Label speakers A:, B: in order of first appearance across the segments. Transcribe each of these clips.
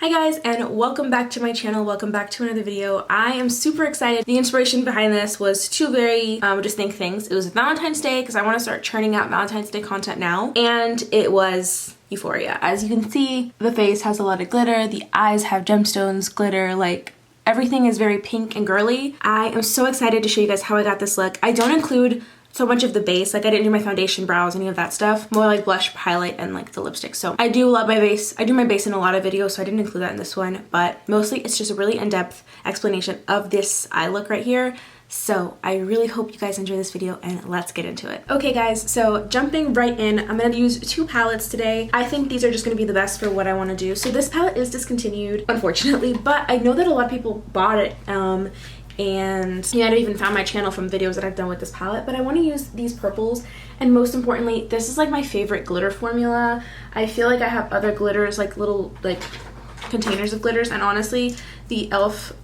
A: Hi guys, and welcome back to my channel. Welcome back to another video. I am super excited. The inspiration behind this was two very distinct things. It was Valentine's Day because I want to start churning out Valentine's Day content now, and it was Euphoria. As you can see, the face has a lot of glitter, the eyes have gemstones, glitter, like everything is very pink and girly. I am so excited to show you guys how I got this look. I don't include so much of the base, like I didn't do my foundation, brows, any of that stuff. More like blush, highlight, and like the lipstick. So I do love my base. I do my base in a lot of videos, so I didn't include that in this one, but mostly it's just a really in-depth explanation of this eye look right here. So I really hope you guys enjoy this video, and let's get into it. Okay guys, so jumping right in, I'm gonna use two palettes today. I think these are just gonna be the best for what I wanna do. So this palette is discontinued, unfortunately, but I know that a lot of people bought it. And yeah, I even found my channel from videos that I've done with this palette, but I want to use these purples, and most importantly, this is like my favorite glitter formula. I feel like I have other glitters, like little like containers of glitters, and honestly the e.l.f.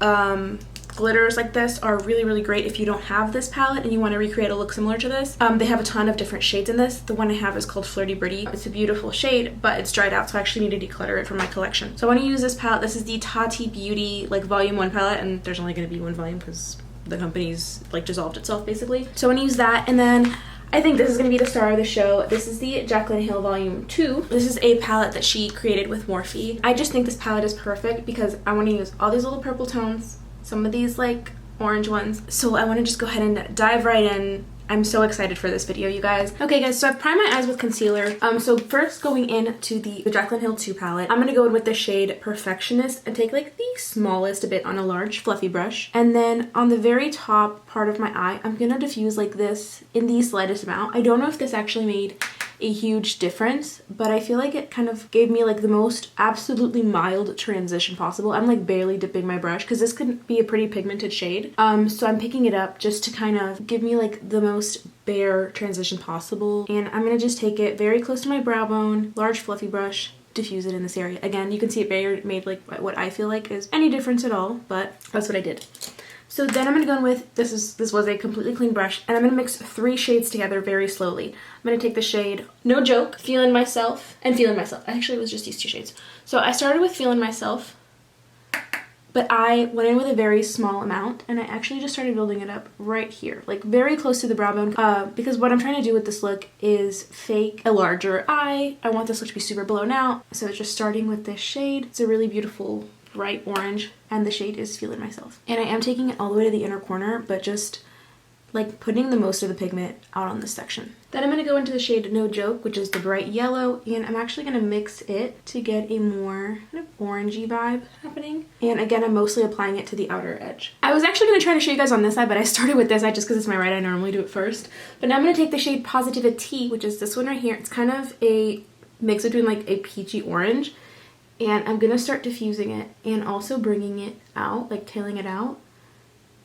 A: Glitters like this are really great if you don't have this palette and you want to recreate a look similar to this. They have a ton of different shades in this. The one I have is called Flirty Birdie. It's a beautiful shade, but it's dried out, so I actually need to declutter it from my collection. So I want to use this palette. This is the Tati Beauty like volume 1 palette, and there's only going to be one volume because the company's like dissolved itself basically. So I want to use that, and then I think this is going to be the star of the show. This is the Jaclyn Hill Volume 2. This is a palette that she created with Morphe. I just think this palette is perfect because I want to use all these little purple tones, some of these like orange ones. So I want to just go ahead and dive right in. I'm so excited for this video, you guys. Okay guys, so I've primed my eyes with concealer. So first going into the Jaclyn Hill 2 palette, I'm gonna go in with the shade Perfectionist and take like the smallest bit on a large fluffy brush. And then on the very top part of my eye, I'm gonna diffuse like this in the slightest amount. I don't know if this actually made a huge difference, but I feel like it kind of gave me like the most absolutely mild transition possible. I'm like barely dipping my brush because this could be a pretty pigmented shade. So I'm picking it up just to kind of give me like the most bare transition possible. And I'm gonna just take it very close to my brow bone, large fluffy brush, diffuse it in this area. Again, you can see it bare made like what I feel like is any difference at all, but that's what I did. So then I'm going to go in with, this was a completely clean brush, and I'm going to mix 3 shades together very slowly. I'm going to take the shade, no joke, Feeling Myself, and Feeling Myself. Actually, it was just these 2 shades. So I started with Feeling Myself, but I went in with a very small amount, and I actually just started building it up right here, like very close to the brow bone, because what I'm trying to do with this look is fake a larger eye. I want this look to be super blown out, so just starting with this shade. It's a really beautiful bright orange, and the shade is Feeling Myself. And I am taking it all the way to the inner corner, but just like putting the most of the pigment out on this section. Then I'm going to go into the shade No Joke, which is the bright yellow, and I'm actually going to mix it to get a more kind of orangey vibe happening. And again, I'm mostly applying it to the outer edge. I was actually going to try to show you guys on this side, but I started with this eye just because it's my right eye. I normally do it first. But now I'm going to take the shade Positivity, which is this one right here. It's kind of a mix between like a peachy orange. And I'm gonna start diffusing it and also bringing it out, like tailing it out,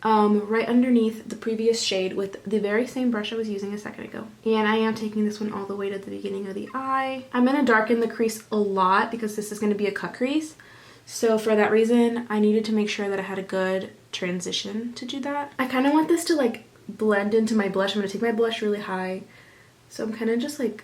A: right underneath the previous shade with the very same brush I was using a second ago. And I am taking this one all the way to the beginning of the eye. I'm gonna darken the crease a lot because this is gonna be a cut crease. So for that reason, I needed to make sure that I had a good transition to do that. I kind of want this to like blend into my blush. I'm gonna take my blush really high. So I'm kind of just like,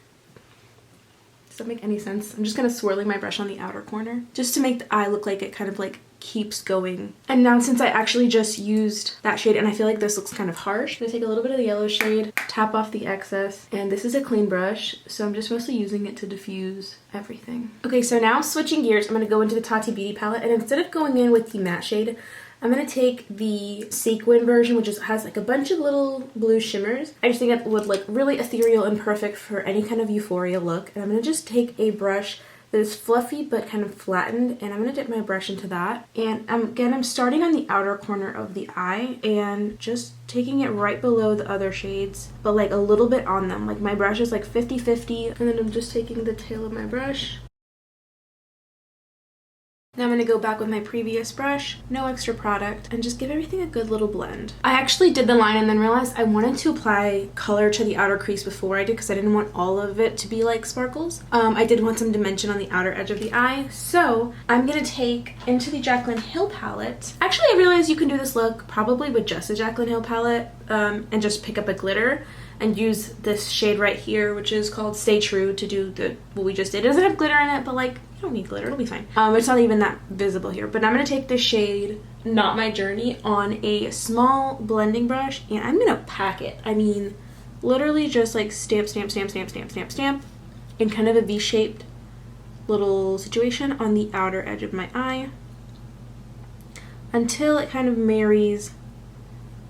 A: does that make any sense? I'm just kind of swirling my brush on the outer corner just to make the eye look like it kind of like keeps going. And now since I actually just used that shade and I feel like this looks kind of harsh, I'm gonna take a little bit of the yellow shade, tap off the excess, and this is a clean brush, so I'm just mostly using it to diffuse everything. Okay, so now switching gears, I'm gonna go into the Tati Beauty palette, and instead of going in with the matte shade, I'm going to take the sequin version, which has like a bunch of little blue shimmers. I just think it would look really ethereal and perfect for any kind of Euphoria look. And I'm going to just take a brush that is fluffy but kind of flattened, and I'm going to dip my brush into that. And again, I'm starting on the outer corner of the eye and just taking it right below the other shades, but like a little bit on them. Like my brush is like 50-50, and then I'm just taking the tail of my brush. Now I'm going to go back with my previous brush, no extra product, and just give everything a good little blend. I actually did the line and then realized I wanted to apply color to the outer crease before I did because I didn't want all of it to be like sparkles. I did want some dimension on the outer edge of the eye, so I'm going to take into the Jaclyn Hill palette. Actually, I realized you can do this look probably with just a Jaclyn Hill palette and just pick up a glitter. and use this shade right here, which is called Stay True, to do what we just did. It doesn't have glitter in it, but like, you don't need glitter, it'll be fine. It's not even that visible here, but I'm gonna take the shade Not My Journey on a small blending brush, and I'm gonna pack it. I mean, literally just like stamp, stamp, stamp, stamp, stamp, stamp, stamp, in kind of a V-shaped little situation on the outer edge of my eye until it kind of marries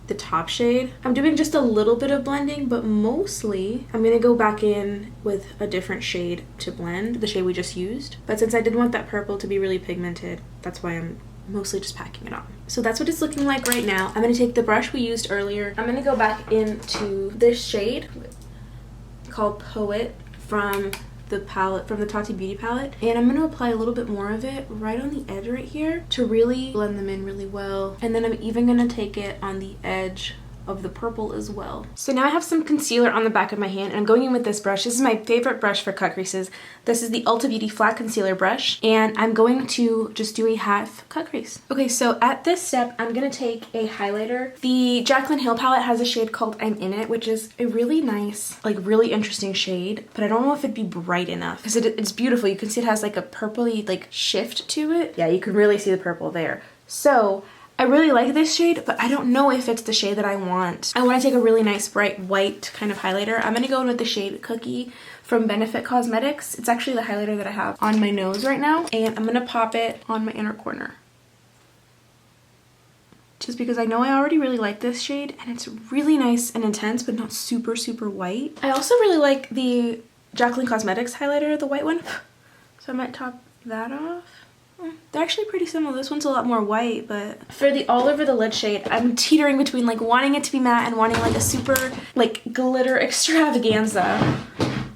A: the top shade. I'm doing just a little bit of blending, but mostly I'm gonna go back in with a different shade to blend, the shade we just used. But since I did want that purple to be really pigmented, that's why I'm mostly just packing it on. So that's what it's looking like right now. I'm gonna take the brush we used earlier. I'm gonna go back into this shade called Poet from the palette, from the Tati Beauty palette, and I'm going to apply a little bit more of it right on the edge right here to really blend them in really well. And then I'm even going to take it on the edge of the purple as well. So now I have some concealer on the back of my hand, and I'm going in with this brush. This is my favorite brush for cut creases. This is the Ulta Beauty flat concealer brush, and I'm going to just do a half cut crease. Okay, so at this step, I'm gonna take a highlighter. The Jaclyn Hill palette has a shade called I'm In It, which is a really nice, like really interesting shade, but I don't know if it'd be bright enough because it's beautiful. You can see it has like a purpley like shift to it. Yeah, you can really see the purple there. So I really like this shade, but I don't know if it's the shade that I want. I want to take a really nice bright white kind of highlighter. I'm going to go in with the shade Cookie from Benefit Cosmetics. It's actually the highlighter that I have on my nose right now, and I'm going to pop it on my inner corner. Just because I know I already really like this shade, and it's really nice and intense, but not super, super white. I also really like the Jaclyn Cosmetics highlighter, the white one. So I might top that off. They're actually pretty similar. This one's a lot more white, but for the all over the lid shade, I'm teetering between like wanting it to be matte and wanting like a super like glitter extravaganza.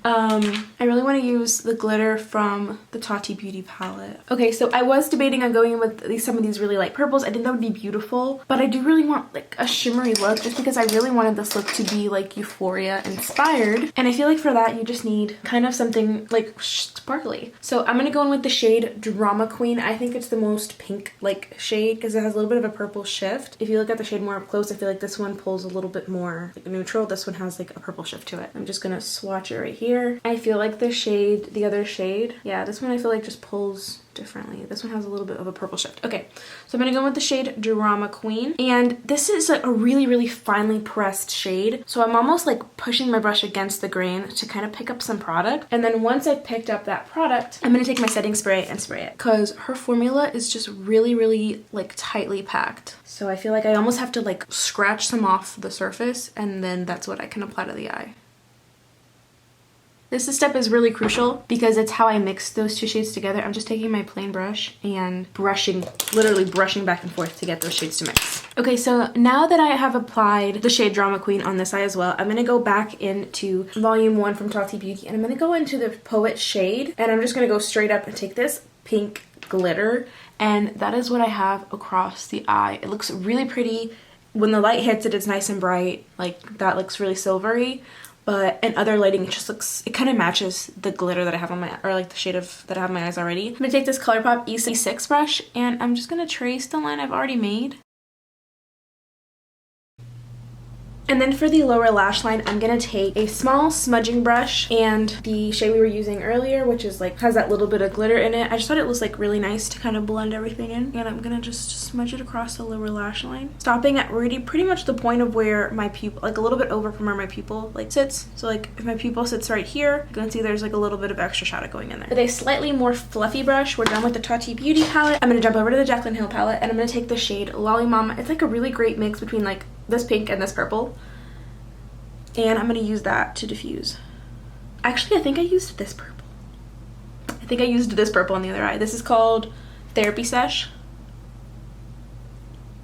A: I really want to use the glitter from the Tati Beauty palette. Okay, so I was debating on going in with some of these really light purples. I think that would be beautiful, but I do really want like a shimmery look just because I really wanted this look to be like Euphoria inspired. And I feel like for that, you just need kind of something like sparkly. So I'm going to go in with the shade Drama Queen. I think it's the most pink like shade because it has a little bit of a purple shift. If you look at the shade more up close, I feel like this one pulls a little bit more like neutral. This one has like a purple shift to it. I'm just going to swatch it right here. I feel like the shade, the other shade, yeah, this one I feel like just pulls differently. This one has a little bit of a purple shift. Okay, so I'm gonna go with the shade Drama Queen, and this is like a really, really finely pressed shade. So I'm almost like pushing my brush against the grain to kind of pick up some product. And then once I've picked up that product, I'm gonna take my setting spray and spray it because her formula is just really, really like tightly packed. So I feel like I almost have to like scratch some off the surface, and then that's what I can apply to the eye. This step is really crucial because it's how I mix those two shades together. I'm just taking my plain brush and brushing, literally brushing back and forth to get those shades to mix. Okay, so now that I have applied the shade Drama Queen on this eye as well, I'm gonna go back into Volume 1 from Tati Beauty, and I'm gonna go into the Poet shade, and I'm just gonna go straight up and take this pink glitter, and that is what I have across the eye. It looks really pretty. When the light hits it, it's nice and bright. Like, that looks really silvery. But in other lighting, it just looks, it kind of matches the glitter that I have on my, or like the shade of that I have on my eyes already. I'm gonna take this ColourPop E6 brush, and I'm just gonna trace the line I've already made. And then for the lower lash line, I'm gonna take a small smudging brush and the shade we were using earlier, which is like, has that little bit of glitter in it. I just thought it was like really nice to kind of blend everything in. And I'm gonna just smudge it across the lower lash line, stopping at already pretty much the point of where my pupil, like a little bit over from where my pupil like sits. So like if my pupil sits right here, you can see there's like a little bit of extra shadow going in there. With a slightly more fluffy brush, we're done with the Tati Beauty palette. I'm gonna jump over to the Jaclyn Hill palette, and I'm gonna take the shade Lolly Mama. It's like a really great mix between like this pink and this purple. And I'm gonna use that to diffuse. Actually, I think I used this purple. I think I used this purple on the other eye. This is called Therapy Sesh.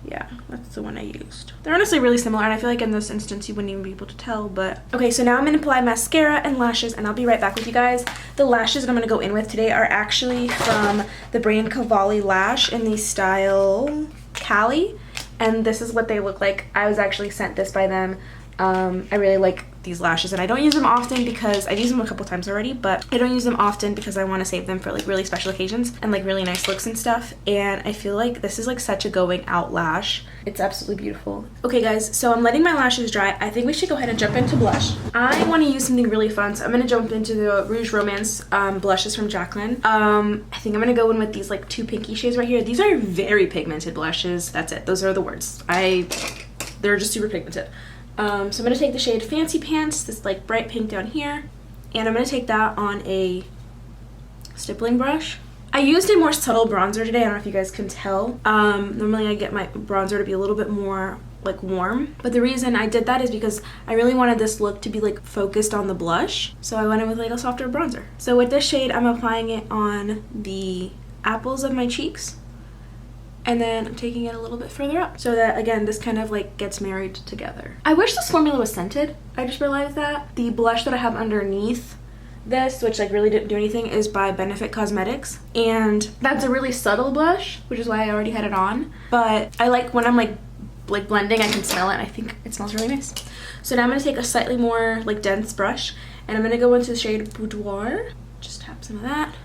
A: Yeah, that's the one I used. They're honestly really similar, and I feel like in this instance you wouldn't even be able to tell, but... Okay, so now I'm gonna apply mascara and lashes, and I'll be right back with you guys. The lashes that I'm gonna go in with today are actually from the brand Cavalli Lash in the style Cali, and this is what they look like. I was actually sent this by them. I really like these lashes, and I don't use them often because I've used them a couple times already, but I don't use them often because I want to save them for like really special occasions and like really nice looks and stuff. And I feel like this is like such a going out lash. It's absolutely beautiful. Okay guys, so I'm letting my lashes dry. I think we should go ahead and jump into blush. I want to use something really fun, so I'm going to jump into the Rouge Romance blushes from Glam. I think I'm going to go in with these like 2 pinky shades right here. These are very pigmented blushes. That's it. Those are the words. They're just super pigmented. So I'm going to take the shade Fancy Pants, this like bright pink down here, and I'm going to take that on a stippling brush. I used a more subtle bronzer today. I don't know if you guys can tell. Normally I get my bronzer to be a little bit more like warm, but the reason I did that is because I really wanted this look to be like focused on the blush, so I went in with like a softer bronzer. So with this shade, I'm applying it on the apples of my cheeks, and then I'm taking it a little bit further up so that, again, this kind of like gets married together. I wish this formula was scented. I just realized that. The blush that I have underneath this, which like really didn't do anything, is by Benefit Cosmetics, and that's a really subtle blush, which is why I already had it on. But I like when I'm like blending, I can smell it, and I think it smells really nice. So now I'm going to take a slightly more like dense brush, and I'm going to go into the shade Boudoir. Just tap some of that,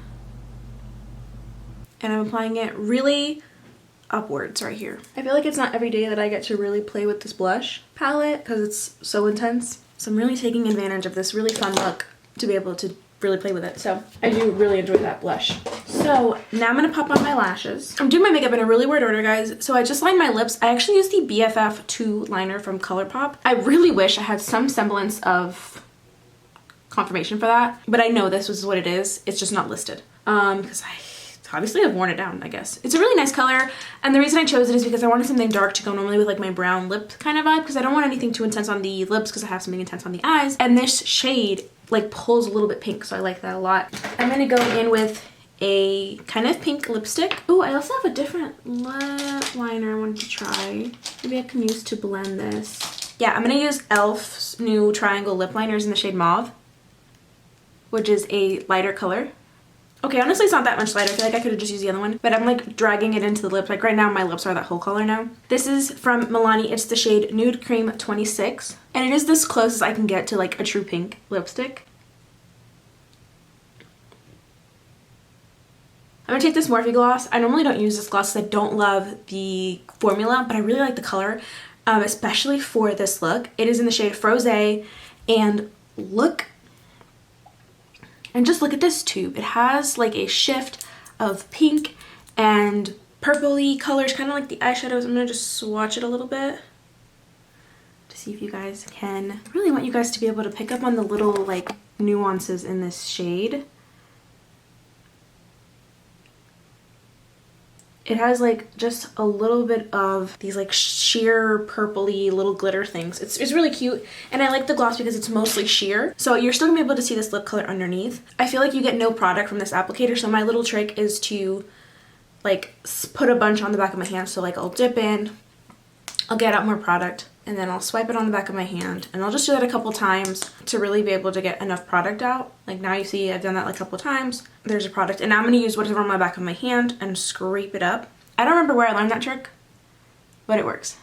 A: and I'm applying it really upwards right here. I feel like it's not every day that I get to really play with this blush palette because it's so intense. So I'm really taking advantage of this really fun look to be able to really play with it. So I do really enjoy that blush. So now I'm gonna pop on my lashes. I'm doing my makeup in a really weird order, guys. So I just lined my lips. I actually used the BFF 2 liner from ColourPop. I really wish I had some semblance of confirmation for that, but I know this was what it is. It's just not listed. Because obviously I've worn it down, I guess. It's a really nice color, and the reason I chose it is because I wanted something dark to go normally with like my brown lip kind of vibe, because I don't want anything too intense on the lips because I have something intense on the eyes, and this shade like pulls a little bit pink, so I like that a lot. I'm gonna go in with a kind of pink lipstick. Oh, I also have a different lip liner I wanted to try. Maybe I can use to blend this. Yeah, I'm gonna use e.l.f.'s new triangle lip liners in the shade Mauve, which is a lighter color. Okay, honestly, it's not that much lighter. I feel like I could have just used the other one, but I'm like dragging it into the lips. Like right now, my lips are that whole color now. This is from Milani. It's the shade Nude Cream 26, and it is this close as I can get to like a true pink lipstick. I'm gonna take this Morphe gloss. I normally don't use this gloss because I don't love the formula, but I really like the color, especially for this look. It is in the shade Frosé, and just look at this tube. It has like a shift of pink and purpley colors, kind of like the eyeshadows. I'm gonna just swatch it a little bit to see if you guys can. I really want you guys to be able to pick up on the little like nuances in this shade. It has like just a little bit of these like sheer purpley little glitter things. It's really cute, and I like the gloss because it's mostly sheer, so you're still gonna be able to see this lip color underneath. I feel like you get no product from this applicator, so my little trick is to like put a bunch on the back of my hand. So like I'll dip in, I'll get out more product, and then I'll swipe it on the back of my hand, and I'll just do that a couple times to really be able to get enough product out. Like now you see I've done that like a couple times. There's a product, and now I'm going to use whatever on my back of my hand and scrape it up. I don't remember where I learned that trick, but it works.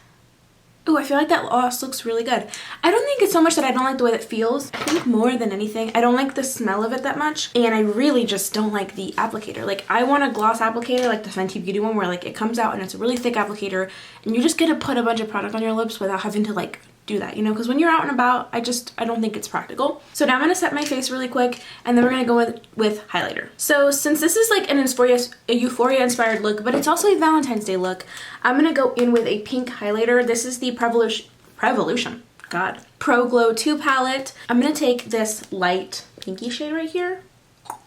A: Ooh, I feel like that gloss looks really good. I don't think it's so much that I don't like the way that it feels. I think more than anything, I don't like the smell of it that much, and I really just don't like the applicator. Like I want a gloss applicator like the Fenty Beauty one where like it comes out and it's a really thick applicator and you just get to put a bunch of product on your lips without having to like do that, you know, because when you're out and about, I don't think it's practical. So now I'm gonna set my face really quick, and then we're gonna go with highlighter. So since this is like a Euphoria inspired look, but it's also a Valentine's Day look, I'm gonna go in with a pink highlighter. This is the Pro Glow 2 palette. I'm gonna take this light pinky shade right here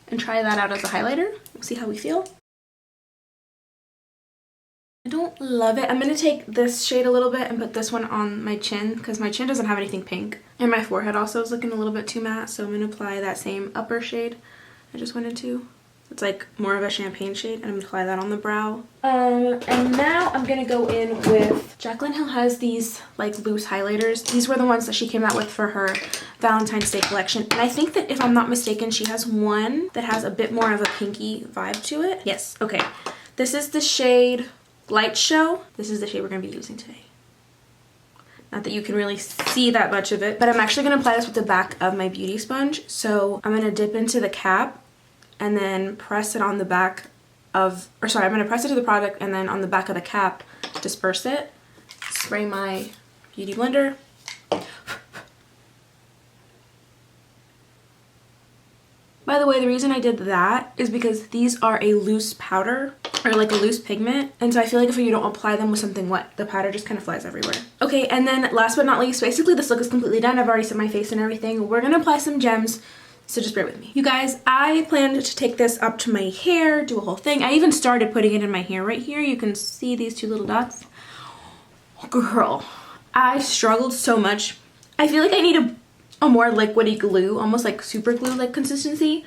A: and try that out as a highlighter. We'll see how we feel. I don't love it. I'm going to take this shade a little bit and put this one on my chin because my chin doesn't have anything pink. And my forehead also is looking a little bit too matte, so I'm going to apply that same upper shade I just went into. It's like more of a champagne shade, and I'm going to apply that on the brow. And now I'm going to go in with... Jaclyn Hill has these like loose highlighters. These were the ones that she came out with for her Valentine's Day collection. And I think that if I'm not mistaken, she has one that has a bit more of a pinky vibe to it. Yes, okay. This is the shade... Light Show. This is the shade we're going to be using today. Not that you can really see that much of it, but I'm actually gonna apply this with the back of my beauty sponge. So I'm gonna dip into the cap and then press it on the back of, or sorry, I'm gonna press it to the product and then on the back of the cap, disperse it. Spray my beauty blender. By the way, the reason I did that is because these are a loose powder, or like a loose pigment, and so I feel like if you don't apply them with something wet, the powder just kind of flies everywhere. Okay, and then last but not least, basically this look is completely done. I've already set my face and everything. We're gonna apply some gems, so just bear with me. You guys, I planned to take this up to my hair, do a whole thing. I even started putting it in my hair right here. You can see these two little dots. Girl, I struggled so much. I feel like I need a more liquidy glue, almost like super glue like consistency.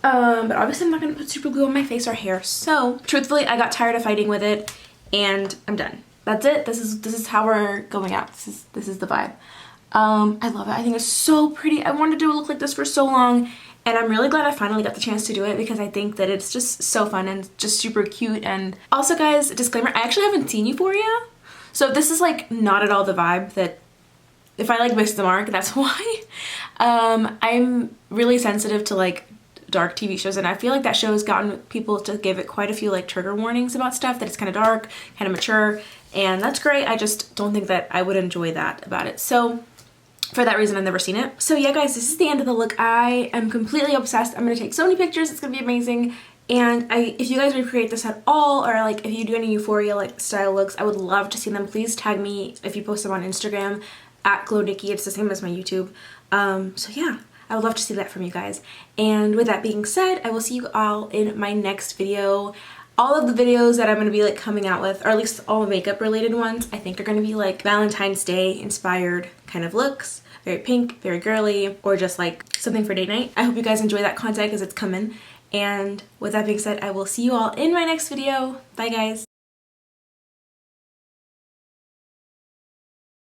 A: But obviously I'm not gonna put super glue on my face or hair. So truthfully, I got tired of fighting with it and I'm done. That's it. This is how we're going out. This is the vibe. I love it. I think it's so pretty. I wanted to do a look like this for so long and I'm really glad I finally got the chance to do it because I think that it's just so fun and just super cute. And also guys, disclaimer, I actually haven't seen Euphoria. So this is like not at all the vibe that, if I like missed the mark, that's why. I'm really sensitive to like dark TV shows and I feel like that show has gotten people to give it quite a few like trigger warnings about stuff, that it's kind of dark, kind of mature, and that's great. I just don't think that I would enjoy that about it. So for that reason, I've never seen it. So yeah guys, this is the end of the look. I am completely obsessed. I'm gonna take so many pictures. It's gonna be amazing. And if you guys recreate this at all, or like if you do any Euphoria like style looks, I would love to see them. Please tag me if you post them on Instagram at GlowNikki. It's the same as my YouTube. So yeah, I would love to see that from you guys. And with that being said, I will see you all in my next video. All of the videos that I'm going to be like coming out with, or at least all makeup related ones, I think are going to be like Valentine's Day inspired kind of looks. Very pink, very girly, or just like something for date night. I hope you guys enjoy that content because it's coming. And with that being said, I will see you all in my next video. Bye guys.